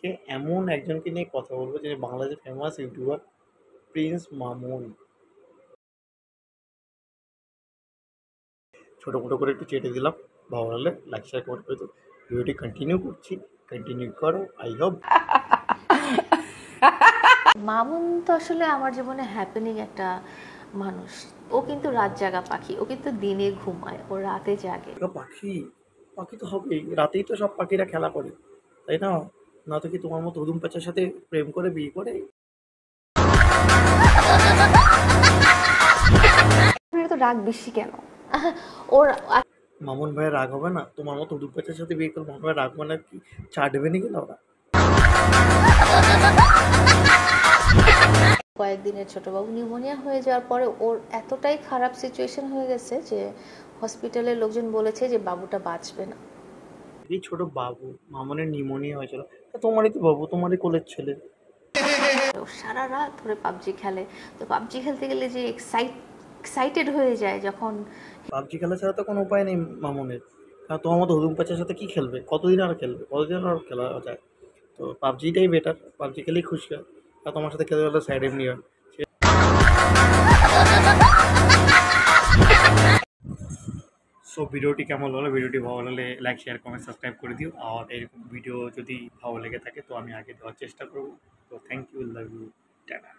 আজকে এমন একজনকে নিয়ে কথা বলবো যিনি বাংলাদেশের ফেমাস ইউটিউবার প্রিন্স মামুন। ছোটো মোটো করে একটু চেটে দিলাম, ভালো লাগলে লাইক শেয়ার কমেন্ট করে দেবো। ভিডিওটি কন্টিনিউ করো। আই হোপ মামুন তো আসলে আমার জীবনে হ্যাপেনিং একটা মানুষ। ও কিন্তু রাত জাগা পাখি, ও কিন্তু দিনে ঘুমায়, ও রাতে জাগে। পাখি পাখি তো হবেই, রাতেই তো সব পাখিরা খেলা করে, তাই না? না তো কি তোমার মতো উদুম পেঁচার সাথে প্রেম করে বিয়ে করে? তো রাগ বেশি কেন? ওর মামুন ভাইয়ের রাগ হবে না? তোমার মতো উদুম পেঁচার সাথে বিয়ে করে মামুন ভাইয়ের রাগ মানে কি চাটবে নাকি না ওরা? কয়েকদিনের ছোটবাবু নিউমোনিয়া হয়ে যাওয়ার পরে ওর এতটাই খারাপ সিচুয়েশন হয়ে গেছে যে হসপিটালের লোকজন বলেছে যে বাবুটা বাঁচবে না। এই ছোট বাবু মামুনের নিউমোনিয়া হয়েছিল, তা তোমারই তো বাবু, তোমারই কোলের ছেলে। ও সারা রাত ধরে পাবজি খেলে, তো পাবজি খেলতে গেলে যে এক্সাইটেড হয়ে যায় যখন। পাবজি খেলা ছাড়া তো কোনো উপায় নেই মামুনের, কারণ তোমার মতো হুদুম প্যাচার সাথে কি খেলবে? কতদিন আর খেলবে? কতদিন আর খেলা যায়? তো পাবজিটাই বেটার, পাবজি খেলেই খুশি হয়। আর তোমার সাথে খেলে গেলে সাইড এমনি হয়। সো ভিডিওটি কেমন হলো? ভিডিওটি ভালো লাগলে লাইক শেয়ার কমেন্ট সাবস্ক্রাইব করে দিও। আর এরকম ভিডিও যদি ভালো লেগে থাকে তো আমি আগে দেওয়ার চেষ্টা করবো। তো thank you, love you, tata.